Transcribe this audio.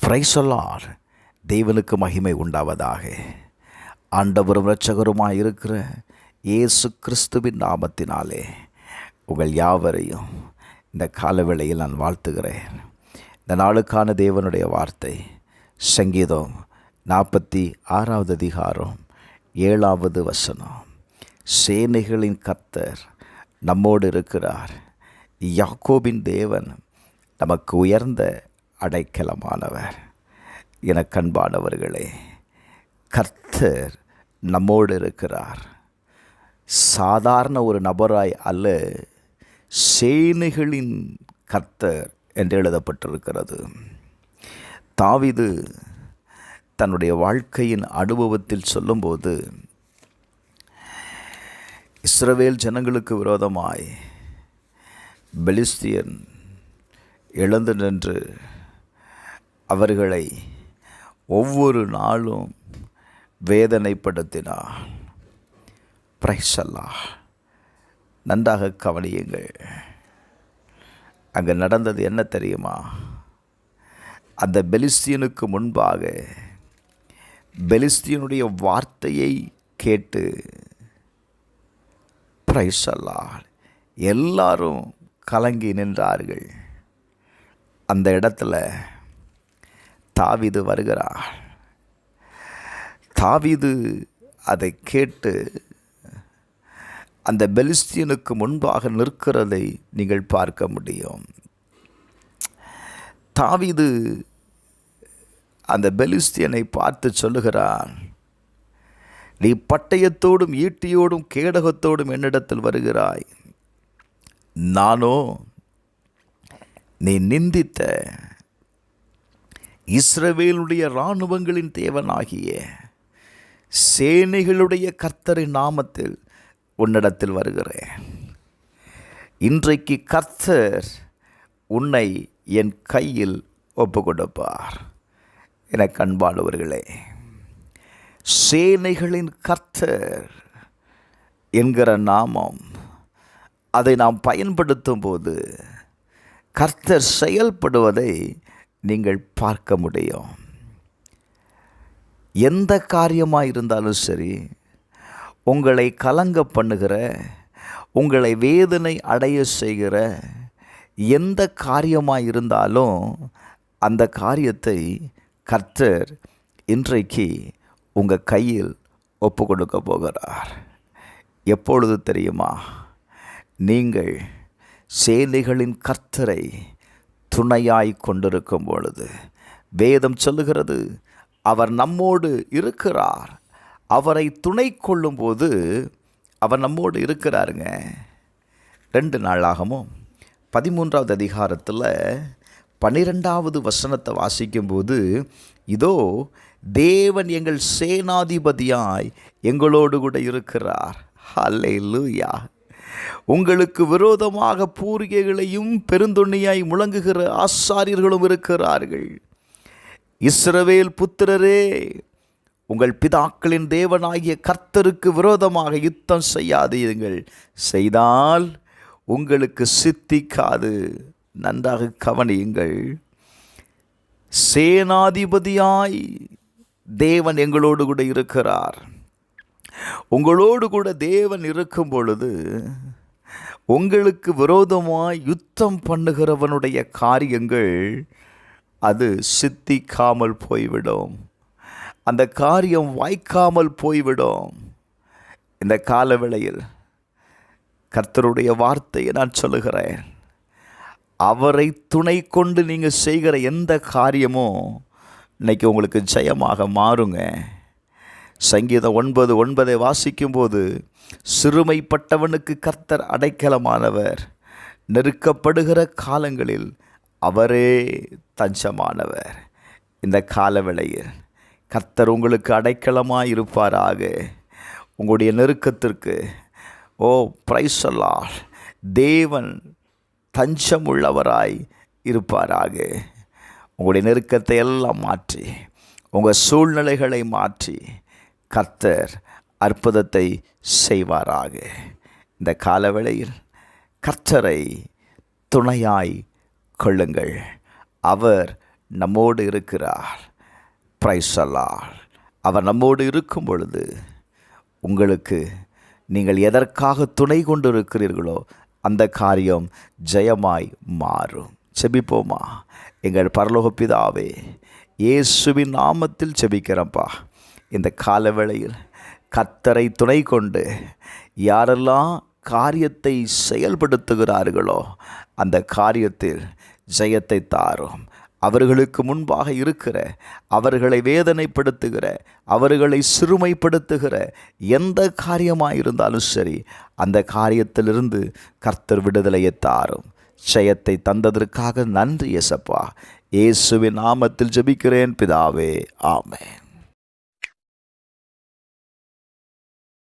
Praise the Lord. தேவனுக்கு மகிமை உண்டாவதாக. ஆண்டவரும் இரட்சகருமாய் இருக்கிற இயேசு கிறிஸ்துவின் நாமத்தினாலே உங்கள் யாவரையும் இந்த காலவேளையில் நான் வாழ்த்துகிறேன். இந்த நாளுக்கான தேவனுடைய வார்த்தை சங்கீதம் 46வது அதிகாரம் 7வது வசனம். சேனைகளின் கர்த்தர் நம்மோடு இருக்கிறார். யாக்கோபின் தேவன் நமக்கு உயர்ந்த அடைக்கலமானவர். எனக்கு அன்பானவர்களே, கர்த்தர் நம்மோடு இருக்கிறார். சாதாரண ஒரு நபராய் அல்ல, சேனைகளின் கர்த்தர் என்று எழுதப்பட்டிருக்கிறது. தாவீது தன்னுடைய வாழ்க்கையின் அனுபவத்தில் சொல்லும்போது, இஸ்ரவேல் ஜனங்களுக்கு விரோதமாய் பெலிஸ்தியன் எழுந்து நின்று அவர்களை ஒவ்வொரு நாளும் வேதனைப்படுத்தினார். Praise the Lord. நன்றாக கவனியுங்கள். அங்கே நடந்தது என்ன தெரியுமா? அந்த பெலிஸ்தியனுக்கு முன்பாக பெலிஸ்தியனுடைய வார்த்தையை கேட்டு பிரைஸ் தி லார்ட் எல்லாரும் கலங்கி நின்றார்கள். அந்த இடத்துல தாவீது வருகிறார். தாவீது அதை கேட்டு அந்த பெலிஸ்தியனுக்கு முன்பாக நிற்கிறதை நீங்கள் பார்க்க முடியும். தாவீது அந்த பெலிஸ்தியனை பார்த்து சொல்லுகிறான், நீ பட்டயத்தோடும் ஈட்டியோடும் கேடகத்தோடும் என்னிடத்தில் வருகிறாய், நானோ நீ நிந்தித்த இஸ்ரவேலுடைய இராணுவங்களின் தேவனாகிய சேனைகளுடைய கர்த்தரின் நாமத்தில் உன்னிடத்தில் வருகிறேன். இன்றைக்கு கர்த்தர் உன்னை என் கையில் ஒப்பு கொடுப்பார். எனக்கு அன்பானவர்களே, சேனைகளின் கர்த்தர் என்கிற நாமம், அதை நாம் பயன்படுத்தும் போது கர்த்தர் செயல்படுவதை நீங்கள் பார்க்க முடியும். எந்த காரியமாக இருந்தாலும் சரி, உங்களை கலங்க பண்ணுகிற, உங்களை வேதனை அடைய செய்கிற எந்த காரியமாக இருந்தாலும் அந்த காரியத்தை கர்த்தர் இன்றைக்கு உங்கள் கையில் ஒப்பு கொடுக்க போகிறார். எப்பொழுது தெரியுமா? நீங்கள் சேனைகளின் கர்த்தரை துணையாய் கொண்டிருக்கும் பொழுது. வேதம் சொல்லுகிறது, அவர் நம்மோடு இருக்கிறார். அவரை துணை கொள்ளும்போது அவர் நம்மோடு இருக்கிறாருங்க. 2 நாளாகமும் 13வது அதிகாரத்தில் 12வது வசனத்தை வாசிக்கும்போது, இதோ தேவன் எங்கள் சேனாதிபதியாய் எங்களோடு கூட இருக்கிறார். ஹல்லேலூயா. உங்களுக்கு விரோதமாக பூரிகைகளையும் பெருந்தொன்னியாய் முழங்குகிற ஆசாரியர்களும் இருக்கிறார்கள். இஸ்ரவேல் புத்திரரே, உங்கள் பிதாக்களின் தேவனாகிய கர்த்தருக்கு விரோதமாக யுத்தம் செய்யாதீர்கள், செய்தால் உங்களுக்கு சித்திக்காது. நன்றாக கவனியுங்கள். சேனாதிபதியாய் தேவன் எங்களோடு கூட இருக்கிறார். உங்களோடு கூட தேவன் இருக்கும் பொழுது உங்களுக்கு விரோதமாய் யுத்தம் பண்ணுகிறவனுடைய காரியங்கள் அது சித்திக்காமல் போய்விடும். அந்த காரியம் வாய்க்காமல் போய்விடும். இந்த காலவேளையில் கர்த்தருடைய வார்த்தையை நான் சொல்லுகிறேன். அவரை துணை கொண்டு நீங்கள் செய்கிற எந்த காரியமும் இன்னைக்கு உங்களுக்கு ஜெயமாக மாறுங்க. சங்கீதம் 9:9 வாசிக்கும்போது, சிறுமைப்பட்டவனுக்கு கர்த்தர் அடைக்கலமானவர், நெருக்கப்படுகிற காலங்களில் அவரே தஞ்சமானவர். இந்த காலவேளையில் கர்த்தர் உங்களுக்கு அடைக்கலமாய் இருப்பாராக. உங்களுடைய நெருக்கத்திற்கு பிரைஸ் தி லார்ட், தேவன் தஞ்சம் உள்ளவராய் இருப்பாராக. உங்களுடைய நெருக்கத்தை எல்லாம் மாற்றி, உங்கள் சூழ்நிலைகளை மாற்றி கர்த்தர் அற்புதத்தை செய்வாராக. இந்த காலவேளையில் கர்த்தரை துணையாய் கொள்ளுங்கள். அவர் நம்மோடு இருக்கிறார். Praise the Lord. அவர் நம்மோடு இருக்கும் பொழுது உங்களுக்கு நீங்கள் எதற்காக துணை கொண்டு இருக்கிறீர்களோ அந்த காரியம் ஜெயமாய் மாறும். செபிப்போமா? எங்கள் பரலோக பிதாவே, இயேசுவின் நாமத்தில் செபிக்கிறப்பா. இந்த காலவேளையில் கர்த்தரை துணை கொண்டு யாரெல்லாம் காரியத்தை செயல்படுத்துகிறார்களோ அந்த காரியத்தில் ஜெயத்தை தாரும். அவர்களுக்கு முன்பாக இருக்கிற, அவர்களை வேதனைப்படுத்துகிற, அவர்களை சிறுமைப்படுத்துகிற எந்த காரியமாயிருந்தாலும் சரி, அந்த காரியத்திலிருந்து கர்த்தர் விடுதலையை தாரும். ஜெயத்தை தந்ததற்காக நன்றி இயேசப்பா. இயேசுவின் நாமத்தில் ஜெபிக்கிறேன் பிதாவே, ஆமென்.